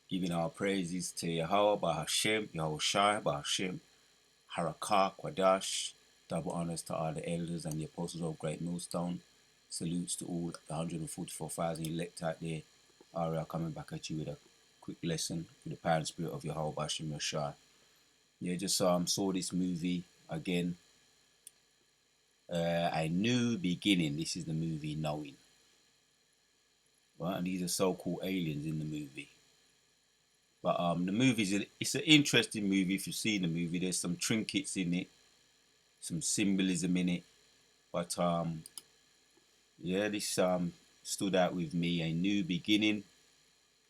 Giving our praises to Yahweh, Bahashem, Yahushai, Bahashem, Harakah, Kwadash. Double honors to all the elders and the apostles of Great Millstone. Salutes to all the 144,000 elect out there. Aria coming back at you with a quick lesson with the power and spirit of Yahweh, Bahashem, Yahushai. Yeah, just saw this movie again. A New Beginning. This is the movie Knowing. Right, and these are so-called aliens in the movie. But the it's an interesting movie. If you've seen the movie, there's some trinkets in it, some symbolism in it. But yeah, this stood out with me. A New Beginning.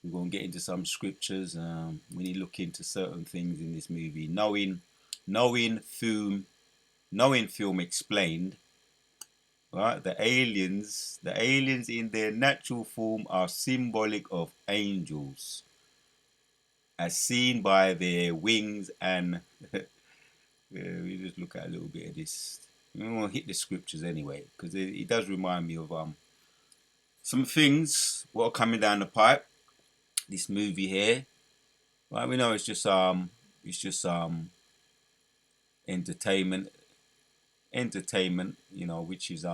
We're gonna get into some scriptures. When you look into certain things in this movie, knowing film explained. Right, the aliens in their natural form are symbolic of angels, as seen by their wings and we just look at a little bit of this. We won't hit the scriptures anyway, because it does remind me of some things what are coming down the pipe. This movie here, right? We know it's just entertainment, You know, which is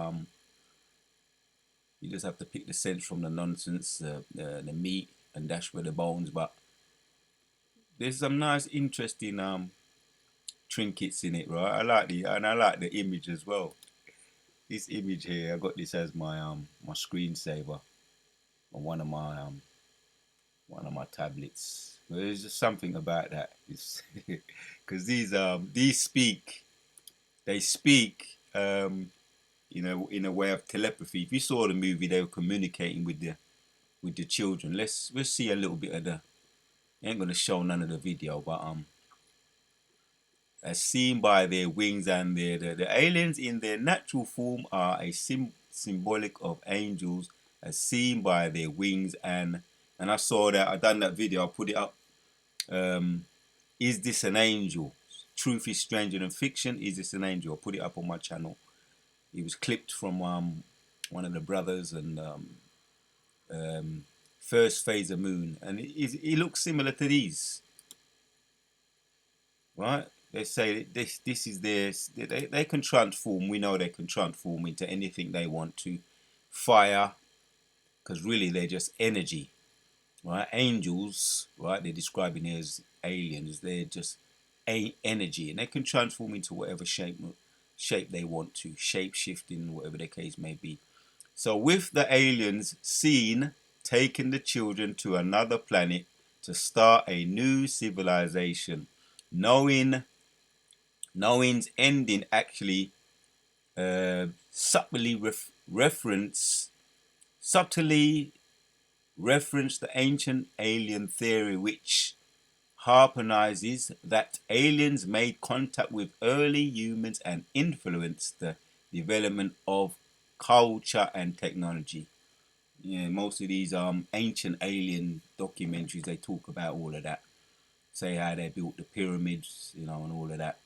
you just have to pick the sense from the nonsense, the meat, and dash with the bones. But there's some nice, interesting trinkets in it, right? I like the image as well. This image here, I got this as my screensaver on one of my tablets. There's just something about that, because they speak, you know, in a way of telepathy. If you saw the movie, they were communicating with the children. Let's see a little bit of the. I ain't gonna show none of the video, but as seen by their wings and the aliens in their natural form are a symbolic of angels, as seen by their wings and I saw that. I done that video. I put it up. Is this an angel? Truth is stranger than fiction. Is this an angel? I put it up on my channel. It was clipped from one of the brothers and First Phase of Moon, and it looks similar to these, right? They say this is theirs. They can transform. We know they can transform into anything they want to. Fire, because really they're just energy, right? Angels, right? They're describing here as aliens. They're just energy, and they can transform into whatever shape they want to, shape shifting, whatever the case may be. So with the aliens seen taking the children to another planet to start a new civilization, knowing's ending actually subtly reference the ancient alien theory, which harmonizes that aliens made contact with early humans and influenced the development of culture and technology. Yeah, most of these ancient alien documentaries, they talk about all of that. Say how they built the pyramids, you know, and all of that.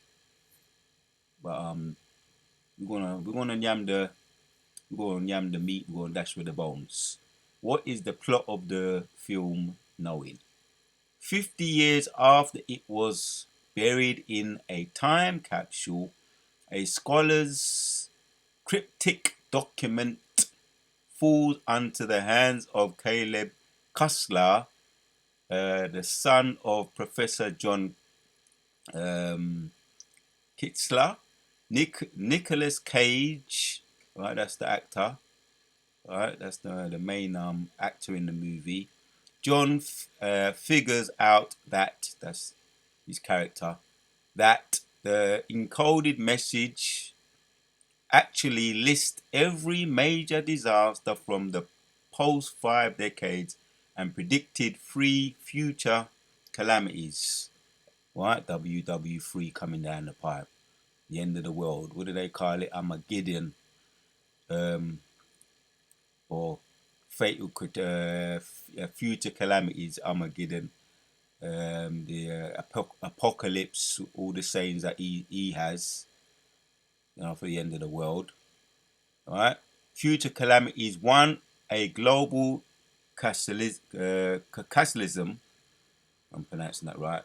But we're gonna yam the meat, we're gonna dash with the bones. What is the plot of the film Knowing? 50 years after it was buried in a time capsule, a scholar's cryptic document falls into the hands of Caleb Cussler, the son of Professor John Kitzler. Nicholas Cage, right? That's the actor, right? That's the main actor in the movie. John figures out that's his character, that the encoded message actually lists every major disaster from the post 5 decades and predicted 3 future calamities. Right, WW3 coming down the pipe, the end of the world. What do they call it? Armageddon, or fatal future calamities. Armageddon, the apocalypse. All the sayings that he has, you know, for the end of the world. All right. Future calamities. One, a global cataclysm I'm pronouncing that right.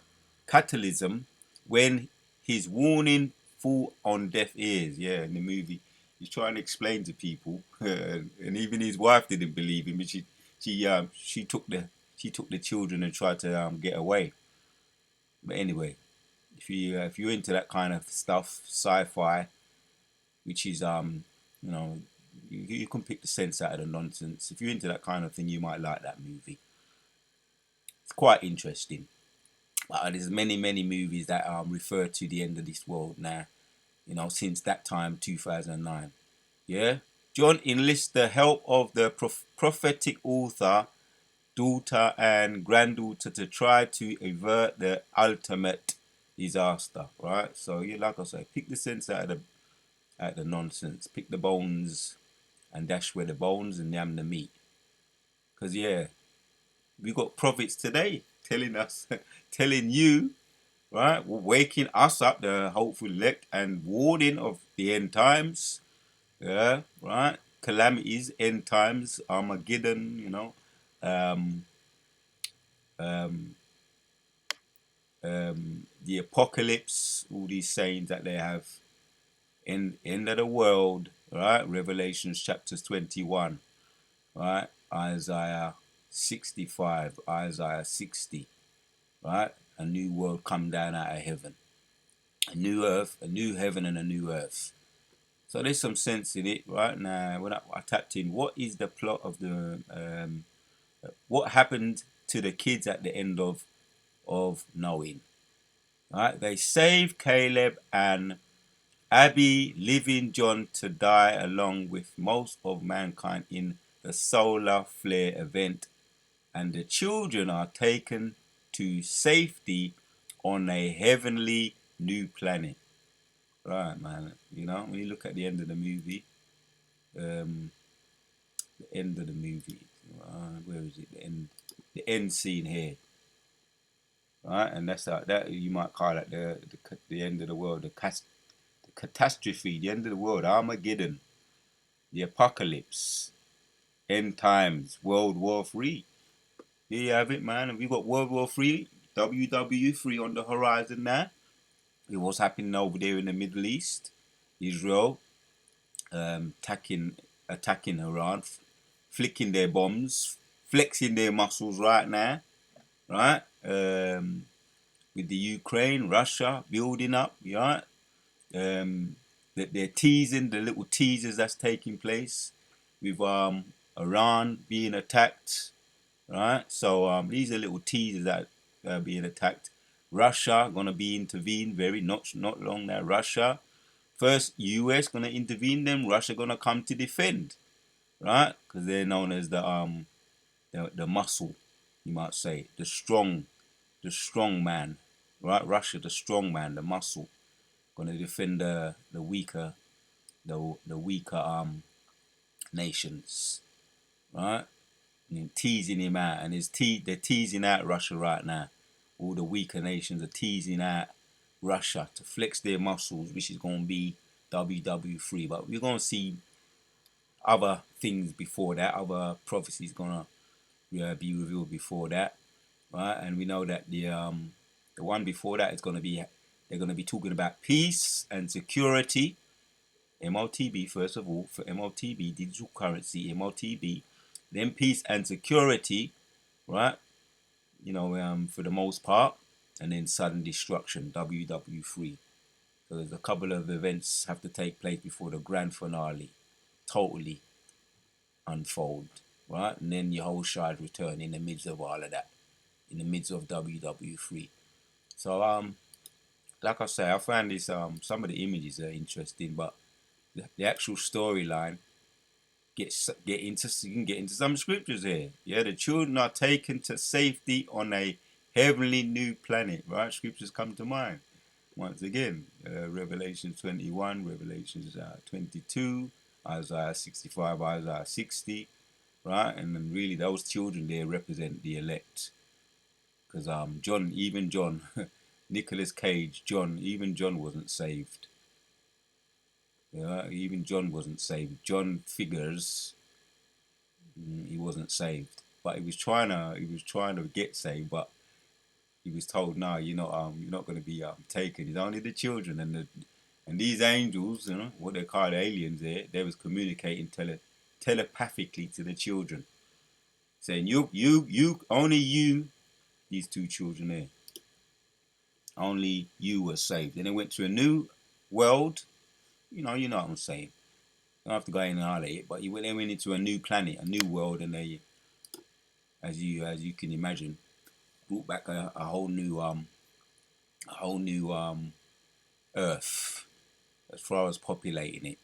Catalysm, when his warning fall on deaf ears. Yeah, in the movie, he's trying to explain to people, and even his wife didn't believe him. But she took the children and tried to get away. But anyway, if you're into that kind of stuff, sci-fi, which is you know you can pick the sense out of the nonsense. If you're into that kind of thing, you might like that movie. It's quite interesting. There's many movies that refer to the end of this world now. Since that time, 2009. Yeah, John enlists the help of the prophetic author, daughter, and granddaughter to try to avert the ultimate disaster. Right. So yeah, like I say, pick the sense out of the nonsense. Pick the bones and dash where the bones and yam the meat. Cause yeah, we got prophets today telling us, telling you, right, waking us up, the hopeful elect, and warning of the end times. Yeah, right. Calamities, end times, Armageddon. Um, um, the apocalypse. All these sayings that they have. End of the world. Right. Revelations chapters 21. Right. Isaiah 65. Isaiah 60. Right. A new world come down out of heaven. A new earth, a new heaven, and a new earth. So there's some sense in it, right? Now, when I tapped in, what is the plot of what happened to the kids at the end of Knowing? Right? They saved Caleb and Abby, leaving John to die along with most of mankind in the solar flare event, and the children are taken to safety on a heavenly new planet. Right, man. When you look at the end of the movie, um, the end of the movie, where is it? The end scene here, right? And that's that you might call it the end of the world, the catastrophe, the end of the world, Armageddon, the apocalypse, end times, World War III. Here you have it, man. And we got World War III, WW3 on the horizon now. What's happening over there in the Middle East? Israel attacking Iran, flicking their bombs, flexing their muscles right now, right? With the Ukraine, Russia building up, right? That they're teasing the little teasers that's taking place with Iran being attacked, right? So these are little teasers that are being attacked. Russia gonna be intervened very not long now. Russia first, US gonna intervene, then Russia gonna come to defend, right? Because they're known as the muscle, you might say, the strong man, right? Russia, the strong man, the muscle, gonna defend the weaker the weaker nations, right? And teasing him out, and they're teasing out Russia right now. All the weaker nations are teasing out Russia to flex their muscles, which is gonna be WW3. But we're gonna see other things before that, other prophecies gonna be revealed before that, right? And we know that the one before that is gonna be they're gonna be talking about peace and security. MOTB first of all, for MOTB, digital currency, MOTB, then peace and security, right? For the most part, and then sudden destruction, WW3. So there's a couple of events have to take place before the grand finale totally unfold, right? And then Yehoshua return in the midst of all of that, in the midst of WW3. So like I say, I found this some of the images are interesting, but the actual storyline you can get into some scriptures here. Yeah, the children are taken to safety on a heavenly new planet, right? Scriptures come to mind once again. Revelation 21, Revelations 22, Isaiah 65, Isaiah 60, right? And then really those children there represent the elect. Because even John, Nicolas Cage, even John wasn't saved. Yeah, even John wasn't saved. John figures he wasn't saved, but he was trying to get saved, but he was told, "No, you're not going to be taken. It's only the children." And these angels, what they call aliens, they was communicating telepathically to the children, saying, only you, these two children there, only you were saved." And they went to a new world. You know what I'm saying. You don't have to go in and all it, but they went into a new planet, a new world, and they, as you can imagine, brought back a whole new earth as far as populating it.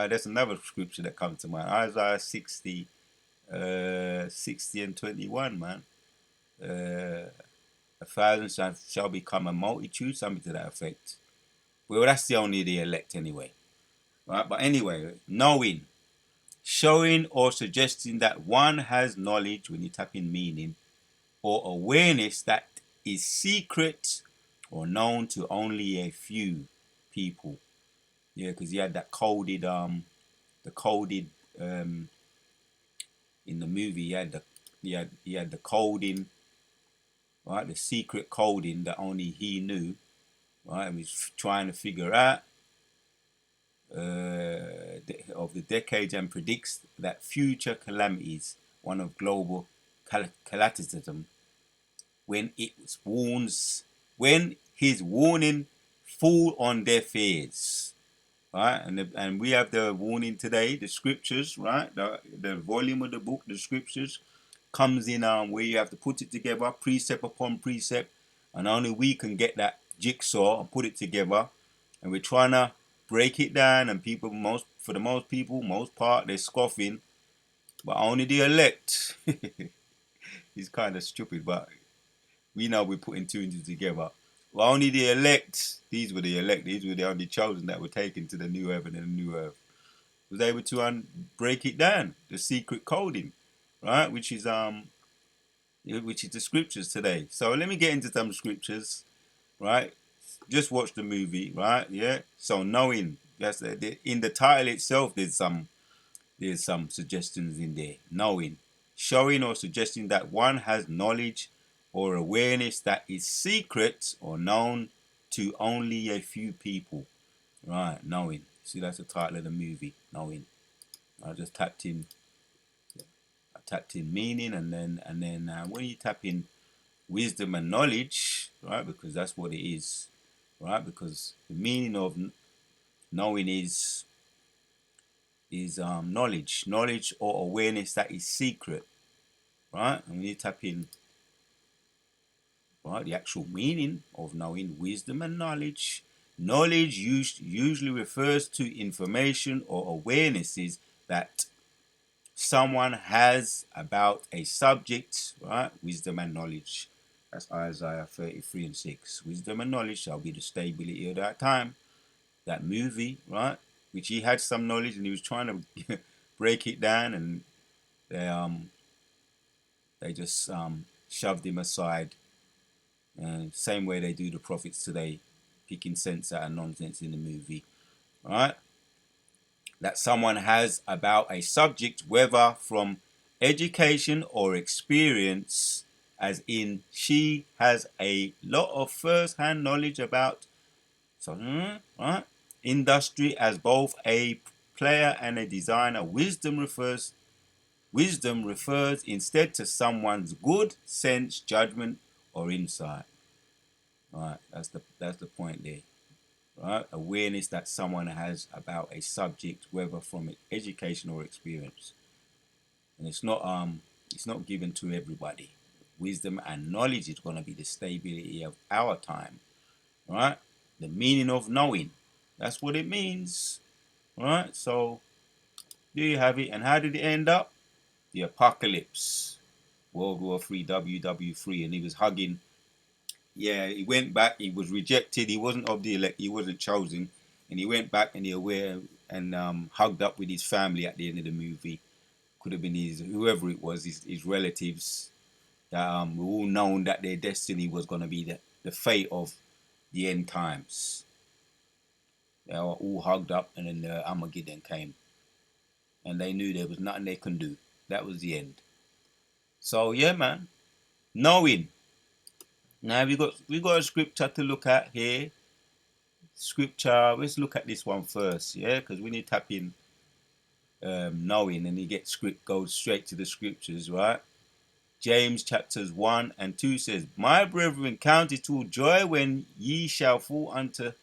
There's another scripture that comes to mind, Isaiah 60, 60 and 21, man. 1,000 shall become a multitude, something to that effect. Well, that's the elect anyway. Right? But anyway, knowing, showing or suggesting that one has knowledge, when you tap in meaning, or awareness that is secret or known to only a few people. Yeah, because he had that coded, the coded, in the movie, he had the coding, right? The secret coding that only he knew, right? And was trying to figure out of the decades, and predicts that future calamities, one of global cataclysm, when when his warning fall on deaf ears, right? And we have the warning today, the scriptures, right? The volume of the book, the scriptures, comes in where you have to put it together, precept upon precept, and only we can get that jigsaw and put it together. And we're trying to break it down, and for the most part, they're scoffing, but only the elect. He's kind of stupid, but we know we're putting two and two together. Well, only the elect, these were the elect, these were the only chosen that were taken to the new heaven and the new earth, was able to break it down, the secret coding, right? Which is the scriptures today. So let me get into some scriptures, right? Just watch the movie, right? Yeah. So knowing, that's in the title itself. There's some suggestions in there. Knowing, showing or suggesting that one has knowledge or awareness that is secret or known to only a few people. Right, knowing. See, that's the title of the movie, knowing. I just tapped in meaning, and then when you tap in wisdom and knowledge, right? Because that's what it is, right? Because the meaning of knowing is knowledge or awareness that is secret, right? And when you tap in, right, the actual meaning of knowing, wisdom and knowledge. Knowledge usually refers to information or awarenesses that someone has about a subject, right? Wisdom and knowledge. That's Isaiah 33 and 6. Wisdom and knowledge shall be the stability of that time. That movie, right? Which he had some knowledge and he was trying to break it down, and they just shoved him aside. Same way they do the prophets today, picking sense out of nonsense in the movie, right? That someone has about a subject, whether from education or experience, as in she has a lot of first-hand knowledge about right? Industry as both a player and a designer. Wisdom refers instead to someone's good sense, judgment, or insight. Right, that's the point there. Right, awareness that someone has about a subject, whether from education or experience, and it's not given to everybody. Wisdom and knowledge is going to be the stability of our time. Right, the meaning of knowing. That's what it means. Right, so there you have it. And how did it end up? The apocalypse. World War III, WW3, and he was hugging. Yeah, he went back. He was rejected. He wasn't of the elect. He wasn't chosen, and he went back and hugged up with his family at the end of the movie. Could have been whoever it was, his relatives. That were all known that their destiny was going to be the fate of the end times. They were all hugged up, and then the Armageddon came, and they knew there was nothing they can do. That was the end. So yeah, man, knowing. Now we got a scripture to look at here. Scripture. Let's look at this one first, yeah, because when you tap in knowing and you get script goes straight to the scriptures, right? James chapters 1 and 2 says, "My brethren, count it all joy when ye shall fall unto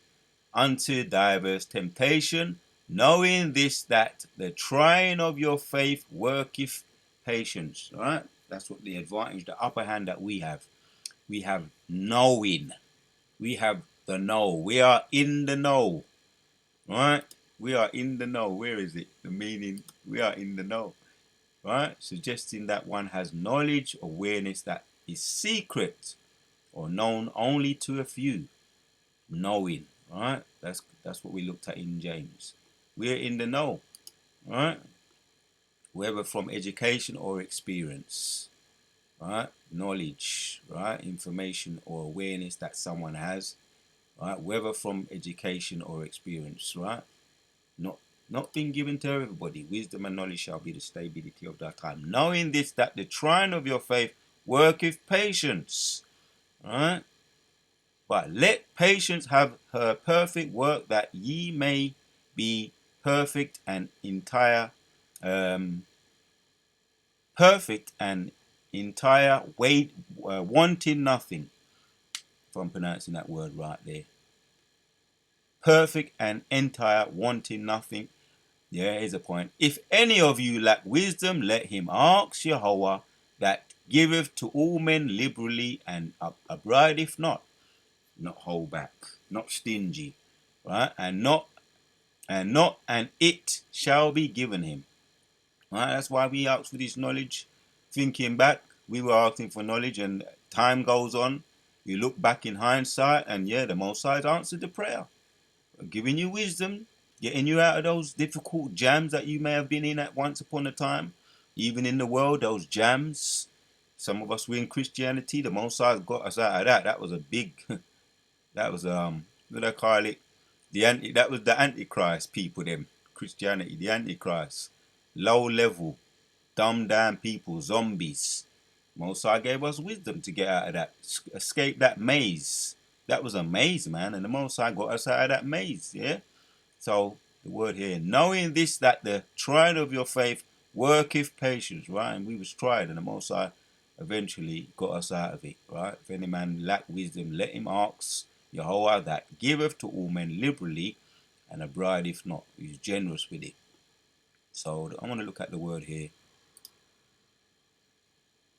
diverse temptation, knowing this that the trying of your faith worketh patience." All right, that's what the advantage, the upper hand that we have. We have knowing. We have the know. We are in the know. Right? We are in the know. Where is it? The meaning, we are in the know. Right? Suggesting that one has knowledge, awareness that is secret or known only to a few. Knowing. Right? That's what we looked at in James. We're in the know. Right? Whether from education or experience. Right? Knowledge. Right? Information or awareness that someone has. Right? Whether from education or experience. Right? Not being given to everybody. Wisdom and knowledge shall be the stability of that time. Knowing this, that the trying of your faith worketh patience. Right? But let patience have her perfect work, that ye may be perfect and entire, wanting nothing. If I'm pronouncing that word right there. Perfect and entire, wanting nothing. Yeah, here's a point. If any of you lack wisdom, let him ask Jehovah, that giveth to all men liberally and upbraideth not hold back, not stingy, right? And it shall be given him. Right? That's why we ask for this knowledge. Thinking back, we were asking for knowledge, and time goes on. You look back in hindsight, and yeah, the Most High answered the prayer, giving you wisdom, getting you out of those difficult jams that you may have been in at once upon a time. Even in the world, those jams. Some of us were in Christianity. The Most High got us out of that. That was a big. That was what do I call it? That was the Antichrist people. Them Christianity, the Antichrist, low level, dumbed down people, zombies. Most High gave us wisdom to get out of that, escape that maze. That was a maze, man, and the Most High got us out of that maze. Yeah. So the word here, knowing this, that the trying of your faith worketh patience, right? And we was tried, and the Most High eventually got us out of it, right? If any man lack wisdom, let him ask Jehovah, that giveth to all men liberally, and upbraideth not. He's generous with it. So I want to look at the word here,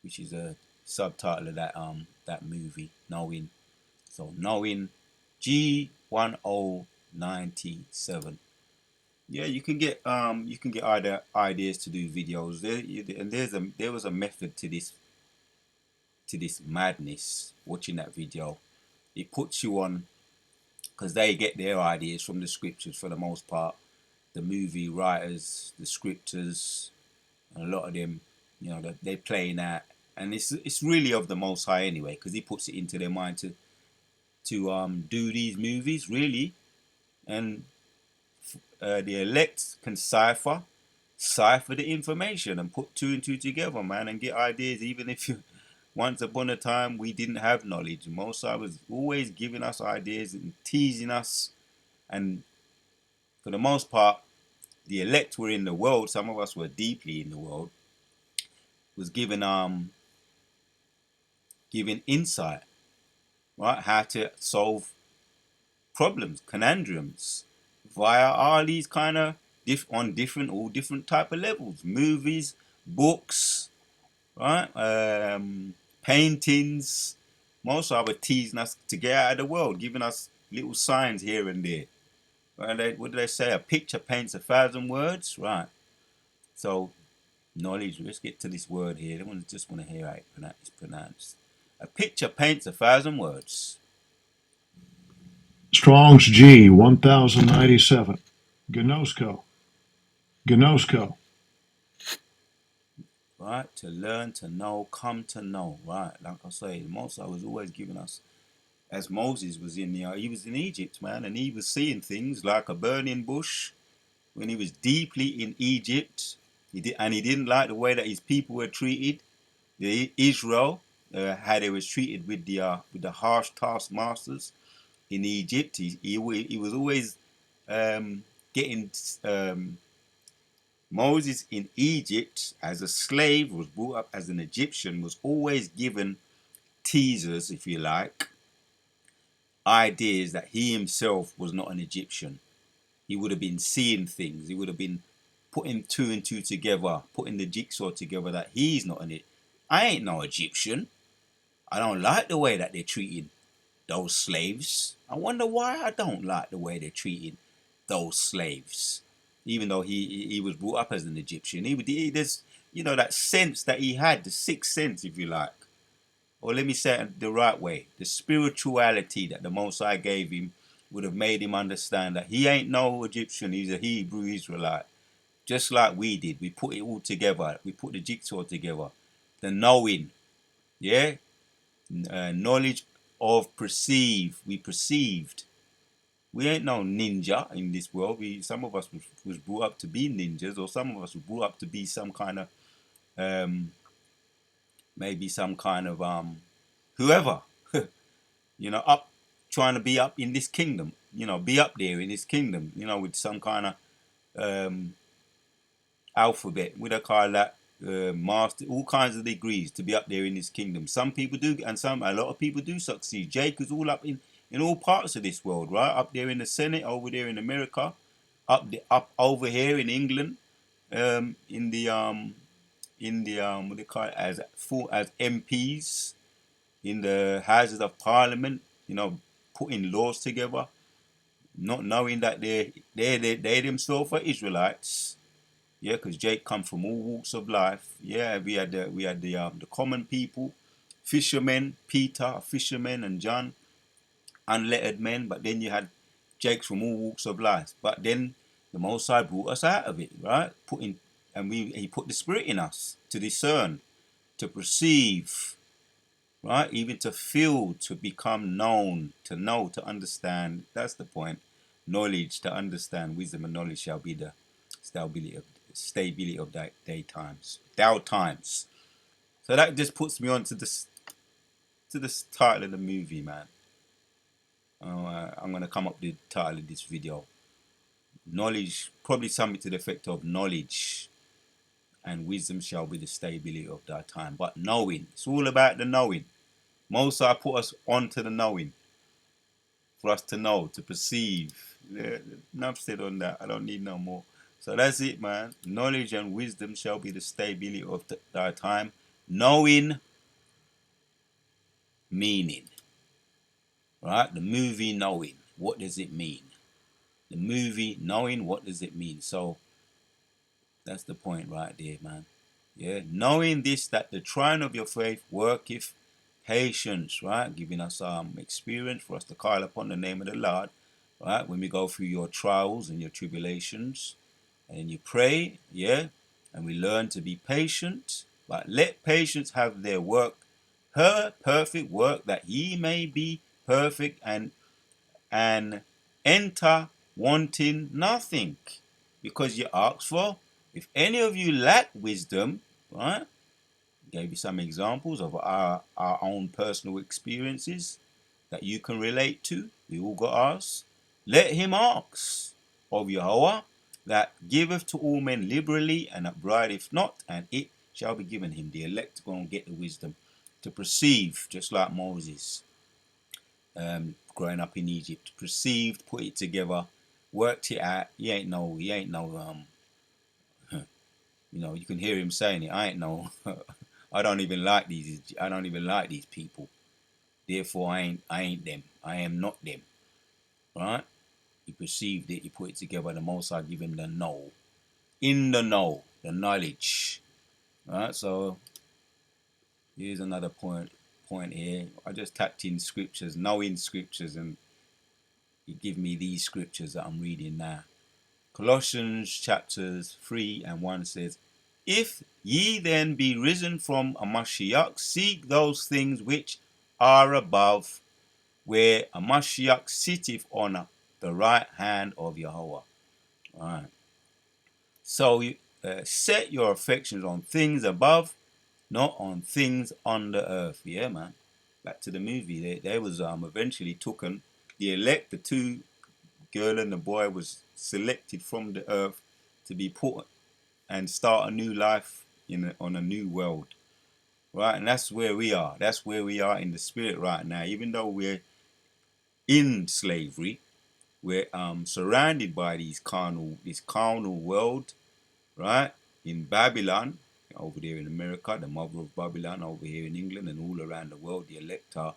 which is a subtitle of that movie, Knowing. So Knowing, G1097. Yeah, you can get other ideas to do videos there, and there was a method to this madness. Watching that video, it puts you on, because they get their ideas from the scriptures for the most part. The movie writers, the scripters, and a lot of them, they playing that, and it's really of the Most High anyway, because he puts it into their mind to do these movies really, and the elect can cipher the information and put two and two together, man, and get ideas. Even if you, once upon a time we didn't have knowledge, Mosai was always giving us ideas and teasing us, and for the most part, the elect were in the world. Some of us were deeply in the world. Was giving insight, right? How to solve problems, conundrums, via all these kind of all different type of levels, movies, books, right? Paintings. Most of it teasing us to get out of the world, giving us little signs here and there. Right? What do they say? A picture paints 1,000 words, right? So knowledge. Let's get to this word here. I just want to hear how it's pronounced. A picture paints 1,000 words. Strong's G 1097. Gnosko. Gnosko. Right? To learn, to know, come to know. Right? Like I say, Moses was always giving us, as Moses was he was in Egypt, man, and he was seeing things like a burning bush when he was deeply in Egypt. He didn't like the way that his people were treated, Israel, how they was treated with the harsh taskmasters in Egypt. He was always getting Moses in Egypt as a slave, was brought up as an Egyptian, was always given teasers, if you like, ideas that he himself was not an Egyptian. He would have been seeing things. He would have been putting two and two together, putting the jigsaw together that he's not an it. I ain't no Egyptian. I don't like the way that they're treating those slaves. I wonder why I don't like the way they're treating those slaves. Even though he was brought up as an Egyptian, there's that sense that he had, the sixth sense, if you like, or let me say it the right way, the spirituality that the Most High gave him would have made him understand that he ain't no Egyptian. He's a Hebrew Israelite, just like we did. We put it all together. We put the jigsaw together. The knowing, yeah, knowledge of perceive. We perceived. We ain't no ninja in this world. Some of us was brought up to be ninjas, or some of us were brought up to be some kind of maybe some kind of whoever, up trying to be up in this kingdom. Be up there in this kingdom. With some kind of alphabet. What I call that? Master, all kinds of degrees to be up there in this kingdom. Some people do, and a lot of people do succeed. Jake is all up in all parts of this world, right? Up there in the Senate, over there in America, up over here in England, in the what they call it, as MPs in the Houses of Parliament, putting laws together, not knowing that they themselves are Israelites. Yeah, because Jake come from all walks of life. Yeah, we had the common people, fishermen, Peter, fishermen, and John, unlettered men. But then you had Jakes from all walks of life. But then the Most High brought us out of it, right? He put the Spirit in us to discern, to perceive, right? Even to feel, to become known, to know, to understand. That's the point. Knowledge, to understand. Wisdom and knowledge shall be the stability of day times, thou times. So that just puts me on to this title of the movie, man. I'm gonna come up with the title of this video. Knowledge, probably something to the effect of knowledge and wisdom shall be the stability of thy time. But knowing, it's all about the knowing. Most I put us onto the knowing, for us to know, to perceive. Enough said on that. I don't need no more. So that's it, man. Knowledge and wisdom shall be the stability of thy time. Knowing, meaning. Right? The movie Knowing. What does it mean? The movie Knowing, what does it mean? So that's the point right there, man. Yeah. Knowing this, that the trying of your faith worketh patience, right? Giving us experience for us to call upon the name of the Lord, right? When we go through your trials and your tribulations, and you pray, yeah, and we learn to be patient, but let patience have their work, her perfect work, that ye may be perfect and enter wanting nothing, because you ask for. If any of you lack wisdom, right? Gave you some examples of our own personal experiences that you can relate to. We all got ours. Let him ask of Yahweh, that giveth to all men liberally and upbraideth not, and it shall be given him. The elect are going to get the wisdom to perceive, just like Moses, growing up in Egypt, perceived, put it together, worked it out. He ain't no you can hear him saying it. I ain't no I don't even like these people. Therefore I ain't them. I am not them. Right? He perceived it, he put it together. The Most High give him the know. In the know, the knowledge. Right? So here's another point here. I just tapped in scriptures, knowing scriptures, and he give me these scriptures that I'm reading now. Colossians chapters 3 and 1 says, if ye then be risen from a Mashiach, seek those things which are above, where a Mashiach sitteth on the right hand of Yahweh. Alright. So set your affections on things above, not on things on the earth. Yeah, man. Back to the movie. They was eventually taken. The elect, the two girl and the boy, was selected from the earth to be put and start a new life on a new world. Right, and that's where we are. That's where we are in the spirit right now. Even though we're in slavery, we're surrounded by this carnal world, right? In Babylon, over there in America, the mother of Babylon, over here in England, and all around the world, the elect are,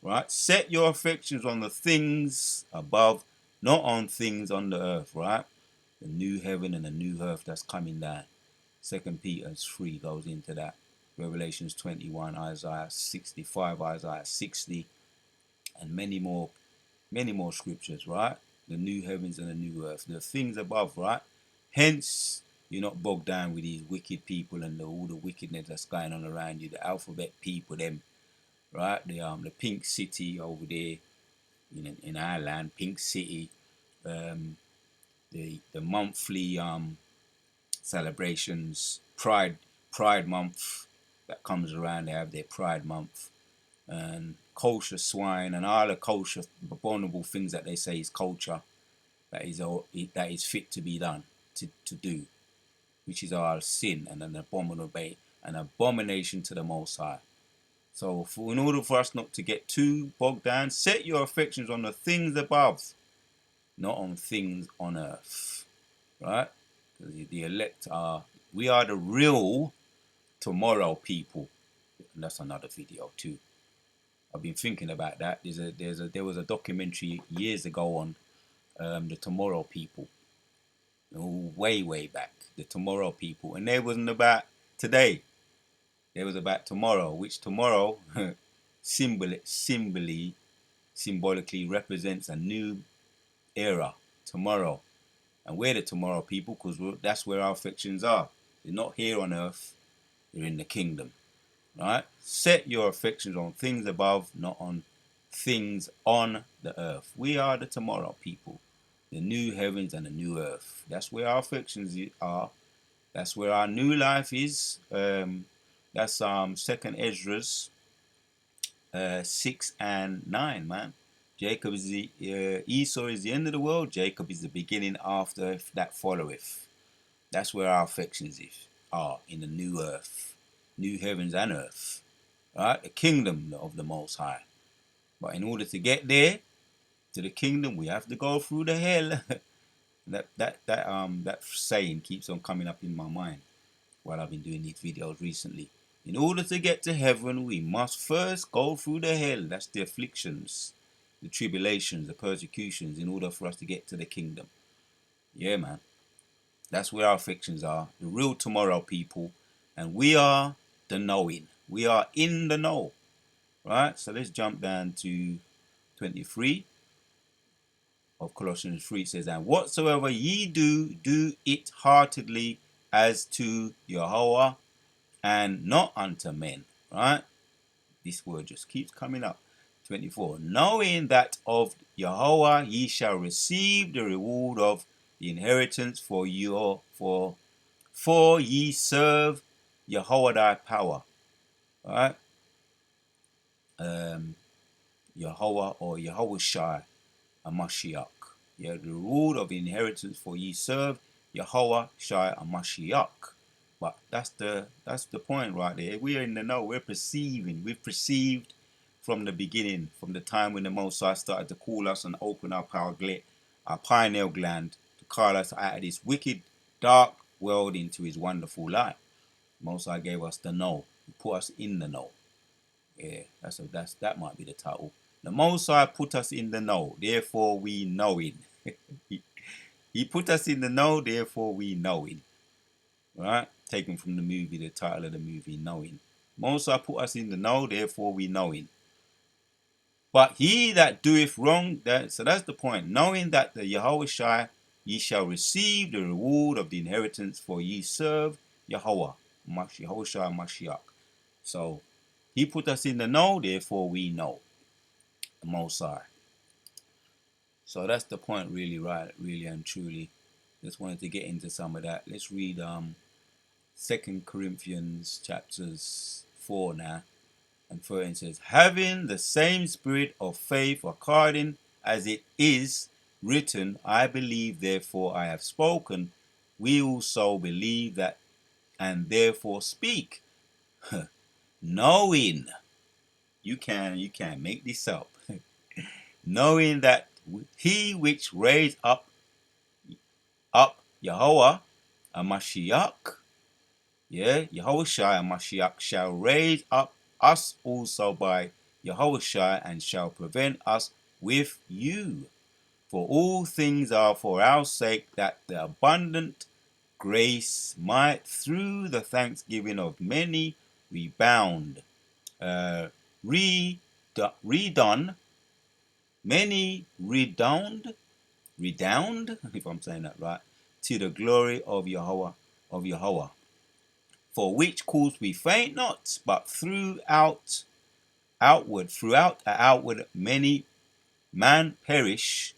right? Set your affections on the things above, not on things on the earth, right? The new heaven and the new earth that's coming down. 2 Peter 3 goes into that. Revelations 21, Isaiah 65, Isaiah 60, and many more scriptures, right? The new heavens and the new earth, the things above, right? Hence, you're not bogged down with these wicked people and all the wickedness that's going on around you. The alphabet people, them, right? The Pink City over there in our land, Pink City. The monthly celebrations, Pride Month that comes around. They have their Pride Month, and kosher swine and all the kosher abominable things that they say is culture, that is fit to be done, to do, which is our sin and an abomination to the Most High. So in order for us not to get too bogged down, set your affections on the things above, not on things on earth, right? The elect we are the real tomorrow people, and that's another video too. I've been thinking about that. There was a documentary years ago on the Tomorrow People, way back, the Tomorrow People, and they wasn't about today. They was about tomorrow, which tomorrow symbolically represents a new era, tomorrow. And we're the tomorrow people because that's where our affections are. They're not here on earth, they're in the kingdom. Right? Set your affections on things above, not on things on the earth. We are the tomorrow people, the new heavens and the new earth. That's where our affections are. That's where our new life is. That's Second Ezra's 6 and 9, man. Jacob is Esau is the end of the world. Jacob is the beginning after that followeth. That's where our affections are, in the new earth, new heavens and earth, right? The kingdom of the Most High. But in order to get there, to the kingdom, we have to go through the hell. that saying keeps on coming up in my mind while I've been doing these videos recently. In order to get to heaven, we must first go through the hell. That's the afflictions, the tribulations, the persecutions, in order for us to get to the kingdom. Yeah, man. That's where our affections are. The real tomorrow people. And we are the knowing. We are in the know. Right? So let's jump down to 23 of Colossians 3. It says, and whatsoever ye do, do it heartedly as to Yahweh and not unto men. Right? This word just keeps coming up. 24. Knowing that of Yahweh ye shall receive the reward of the inheritance, for ye serve Yahweh thy power. Right? Yahweh or Yahushua Mashiach. Yeah, the reward of the inheritance, for ye serve Yahweh Shai Mashiach. But that's the point right there. We are in the know. We're perceiving. We've perceived from the beginning, from the time when the Most High started to call us and open up our pineal gland to call us out of this wicked, dark world into His wonderful light. Most High gave us the know. He put us in the know. Yeah, that might be the title. The Most High put us in the know, therefore we know Him. He put us in the know, therefore we know Him. Right? Taken from the movie, the title of the movie, Knowing. Most High put us in the know, therefore we know Him. But he that doeth wrong, so that's the point. Knowing that the Yahweh Shai, ye shall receive the reward of the inheritance, for ye serve Yahweh, Yahweh Shai Mashiach. So He put us in the know, therefore we know the Most High. So that's the point, really, right? Really and truly. Just wanted to get into some of that. Let's read 2 Corinthians chapters 4 now and 13 says, having the same spirit of faith according as it is written, I believe, therefore I have spoken. We also believe that and therefore speak, knowing, you can make this up, knowing that he which raised up Yahweh Mashiach, Yahushua Mashiach shall raise up us also by Yahushua and shall prevent us with you. For all things are for our sake, that the abundant grace might through the thanksgiving of many rebound, redone, many redound, if I'm saying that right, to the glory of Yahweh. For which cause we faint not, but throughout many man perish.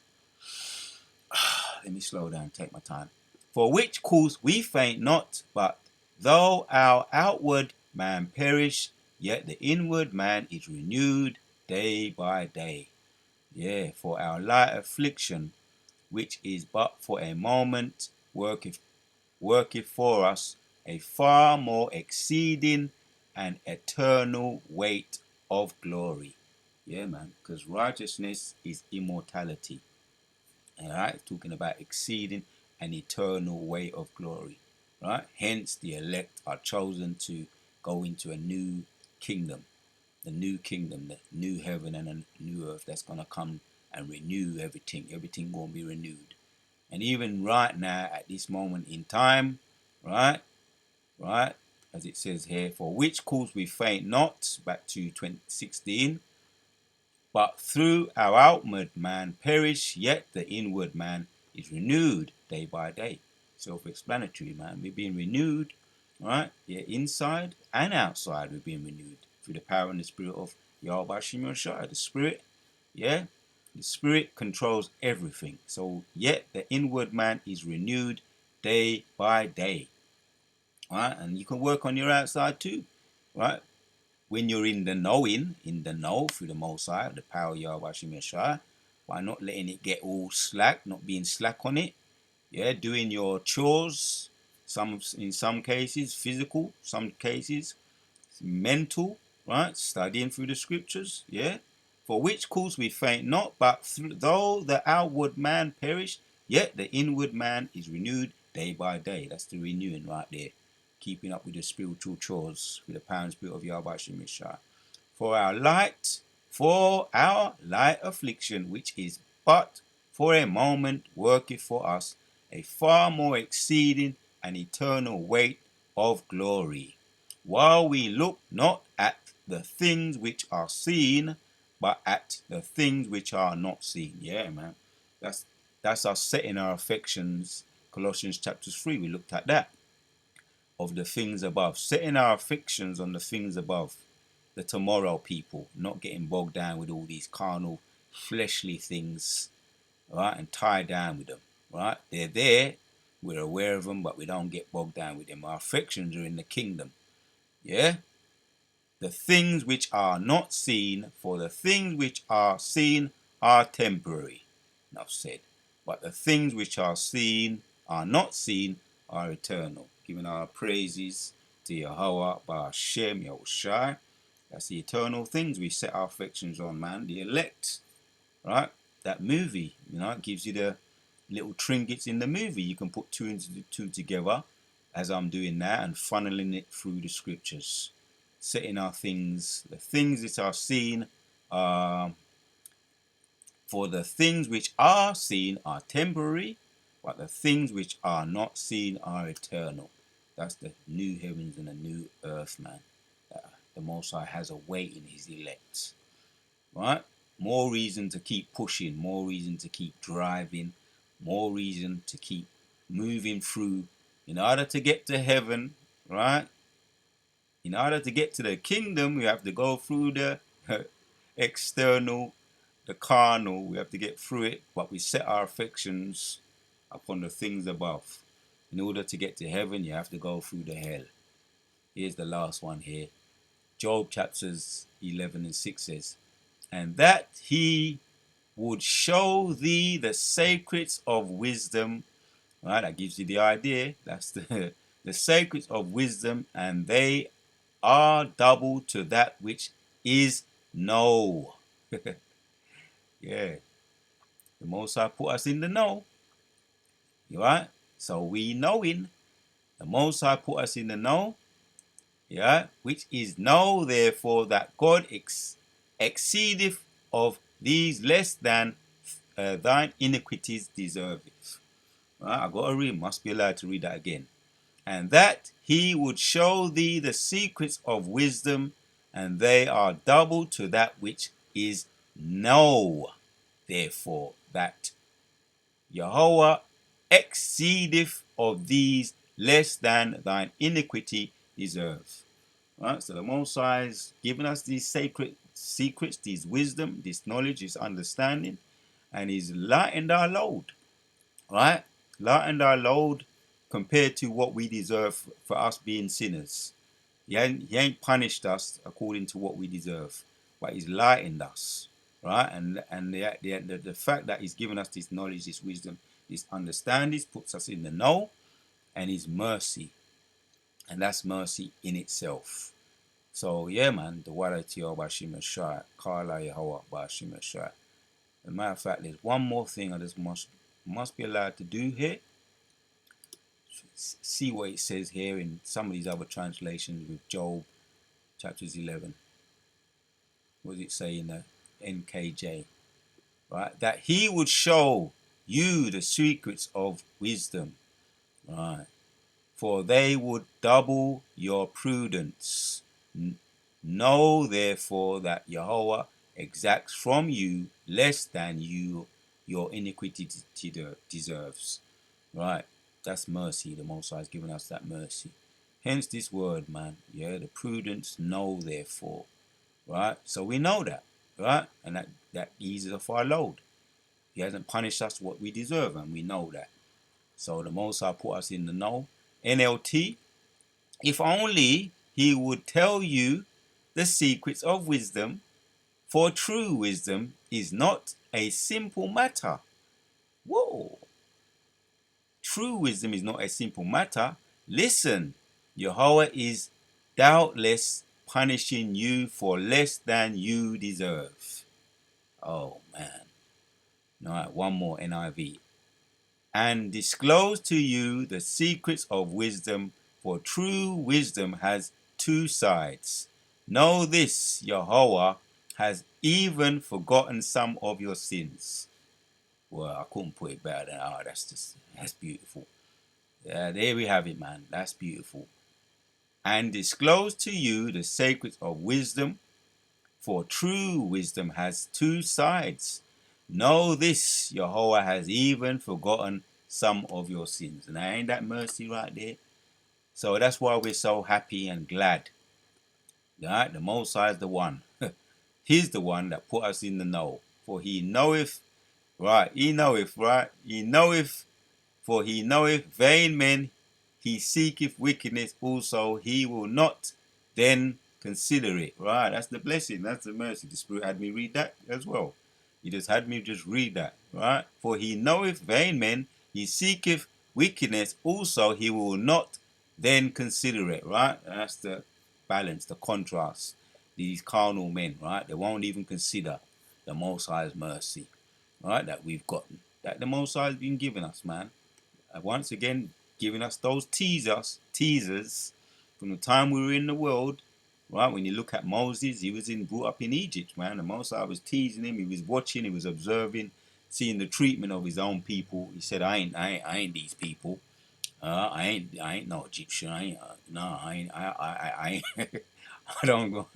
Let me slow down, take my time. For which cause we faint not, but though our outward man perish, yet the inward man is renewed day by day. Yeah, for our light affliction, which is but for a moment, worketh for us a far more exceeding and eternal weight of glory. Yeah, man, because righteousness is immortality. All right, talking about exceeding an eternal weight of glory. Right, hence the elect are chosen to go into a new kingdom, the new heaven and a new earth that's gonna come and renew everything. Everything gonna be renewed. And even right now, at this moment in time, right, as it says here, for which cause we faint not, back to 2016, but through our outward man perish, yet the inward man is renewed day by day. Self-explanatory, man. We're being renewed, right? Yeah, inside and outside we're being renewed through the power and the spirit of Yahweh Shem Yahshua. The spirit, yeah, the spirit controls everything. So yet the inward man is renewed day by day, right? And you can work on your outside too, right? When you're in the know through the Most High, the power of Yahweh Shem Yahshua, by not letting it get all slack, not being slack on it. Yeah, doing your chores, in some cases physical, some cases mental, right? Studying through the scriptures, yeah. For which cause we faint not, but though the outward man perish, yet the inward man is renewed day by day. That's the renewing right there. Keeping up with the spiritual chores with the power and spirit of Yahweh Shem Yahshua. For our light affliction, which is but for a moment, worketh for us a far more exceeding and eternal weight of glory, while we look not at the things which are seen, but at the things which are not seen. Yeah, man. That's us setting our affections. Colossians chapter 3, we looked at that. Of the things above. Setting our affections on the things above. The tomorrow people. Not getting bogged down with all these carnal, fleshly things. Right? And tied down with them. Right? They're there. We're aware of them, but we don't get bogged down with them. Our affections are in the kingdom. Yeah? The things which are not seen, for the things which are seen are temporary. Enough said. But the things which are not seen, are eternal. Giving our praises to Yahweh, Ba'ashem, Yahushai. That's the eternal things we set our affections on, man. The elect, right? That movie, it gives you the little trinkets in the movie. You can put two and two together, as I'm doing now, and funneling it through the scriptures. Setting our things, the things that are seen, for the things which are seen are temporary, but the things which are not seen are eternal. That's the new heavens and the new earth, man. The Most High has a way in his elect. Right? More reason to keep pushing, more reason to keep driving, more reason to keep moving through. In order to get to heaven, right? In order to get to the kingdom, we have to go through the external, the carnal. We have to get through it, but we set our affections upon the things above. in order to get to heaven, you have to go through the hell. Here's the last one here. Job chapters 11 and 6 says, and that he would show thee the secrets of wisdom. Right, that gives you the idea. That's the secrets of wisdom, and they are double to that which is no. Yeah, the Most High put us in the know. Right, so we knowing. The Most High put us in the know. Yeah, which is know, therefore, that God exceedeth of these less than thine iniquities deserveth. Right, I got to read, must be allowed to read that again. And that he would show thee the secrets of wisdom, and they are double to that which is no. Therefore, that Yahweh exceedeth of these less than thine iniquity deserves. Right? So the Most High is giving us these sacred secrets, this wisdom, this knowledge, this understanding, and he's lightened our load. Right? Lightened our load compared to what we deserve for us being sinners. He ain't punished us according to what we deserve, but he's lightened us. Right? And the fact that he's given us this knowledge, this wisdom, this understanding puts us in the know, and his mercy. And that's mercy in itself. So yeah, man, the Wadatio Bashim Shai, Kala Yehovah Bashim Shai. As a matter of fact, there's one more thing I just must be allowed to do here. See what it says here in some of these other translations with Job chapters 11. What does it say in the NKJ? Right, that he would show you the secrets of wisdom. Right, for they would double your prudence. Know therefore that Yahweh exacts from you less than your iniquity deserves. Right, that's mercy. The Most High has given us that mercy. Hence this word, man. Yeah, the prudence. Know therefore. Right, so we know that. Right, and that eases off our load. He hasn't punished us what we deserve, and we know that. So the Most High put us in the know. NLT. If only he would tell you the secrets of wisdom, for true wisdom is not a simple matter. Whoa. True wisdom is not a simple matter. Listen, Yahweh is doubtless punishing you for less than you deserve. Oh, man. All right, one more NIV. And disclose to you the secrets of wisdom, for true wisdom has two sides. Know this, Yahweh has even forgotten some of your sins. Well, I couldn't put it better than that's beautiful. Yeah, there we have it, man. That's beautiful. And disclose to you the secrets of wisdom, for true wisdom has two sides. Know this, Yahweh has even forgotten some of your sins. And ain't that mercy right there? So that's why we're so happy and glad. Right? The Most High is the one. He's the one that put us in the know. For he knoweth, right? He knoweth, right? He knoweth, for he knoweth vain men. He seeketh wickedness also. He will not then consider it. Right? That's the blessing. That's the mercy. The Spirit had me read that as well. He just had me just read that. Right? For he knoweth vain men. He seeketh wickedness also. He will not then consider it. Right? And that's the balance, the contrast. These carnal men, right? They won't even consider the Most High's mercy, right? That we've gotten, that the Most High has been giving us, man. And once again, giving us those teasers from the time we were in the world, right? When you look at Moses, he was brought up in Egypt, man. The Most High was teasing him. He was watching. He was observing, seeing the treatment of his own people. He said, "I ain't these people. I ain't no Egyptian. I ain't. I don't go.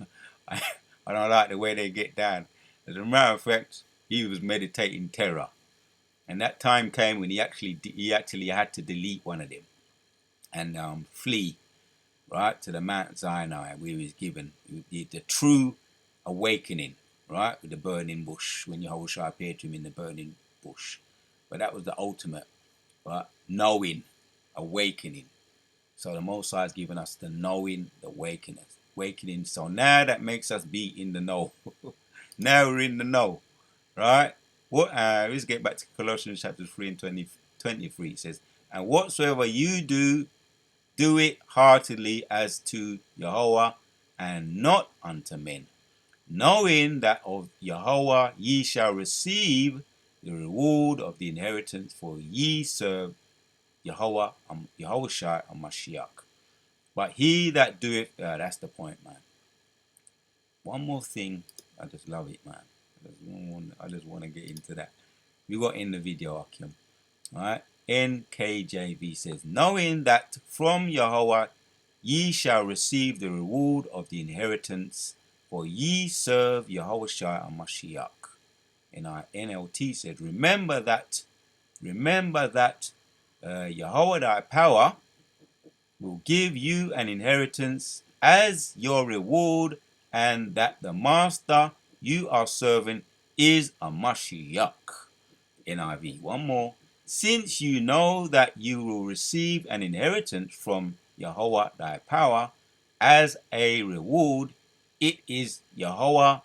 I don't like the way they get down." As a matter of fact, he was meditating terror, and that time came when he actually had to delete one of them and flee right to the Mount Sinai, where he was given the true awakening, right, with the burning bush, when Yahushua appeared to him in the burning bush. But that was the ultimate, right, knowing awakening. So the Most High has given us the knowing, the awakening. So now that makes us be in the know. Now we're in the know, right? Let's get back to Colossians chapter 3 and 23. It says, and whatsoever you do, do it heartily as to Yahweh and not unto men, knowing that of Yahweh ye shall receive the reward of the inheritance, for ye serve Yahweh, Yahushua and Mashiach. But he that doeth, that's the point, man. One more thing, I just love it, man. I just want to get into that. We got in the video, Akim. Alright, NKJV says, knowing that from Yahweh ye shall receive the reward of the inheritance, for ye serve Yahushua and Mashiach. And our NLT said, remember that Yahweh thy power will give you an inheritance as your reward, and that the master you are serving is a Mashiach. NIV. One more. Since you know that you will receive an inheritance from Yahweh thy power as a reward, it is Yahushua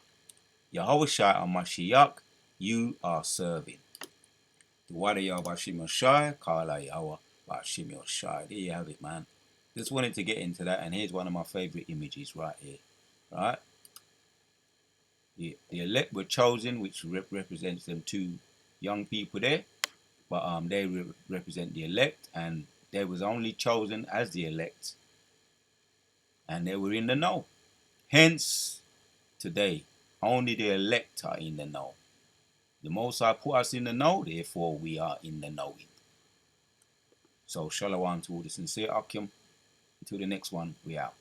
and Mashiach you are serving. The water Yahweh Bashim Yoshai, Kala Yahweh Bashim Yoshai. There you have it, man. Just wanted to get into that, and here's one of my favorite images right here. Right? The elect were chosen, which represents them two young people there. But they represent the elect, and they was only chosen as the elect, and they were in the know. Hence, today, only the elect are in the know. The Most High put us in the know, therefore we are in the knowing. So, shalom to all the sincere Akim. Until the next one, we out.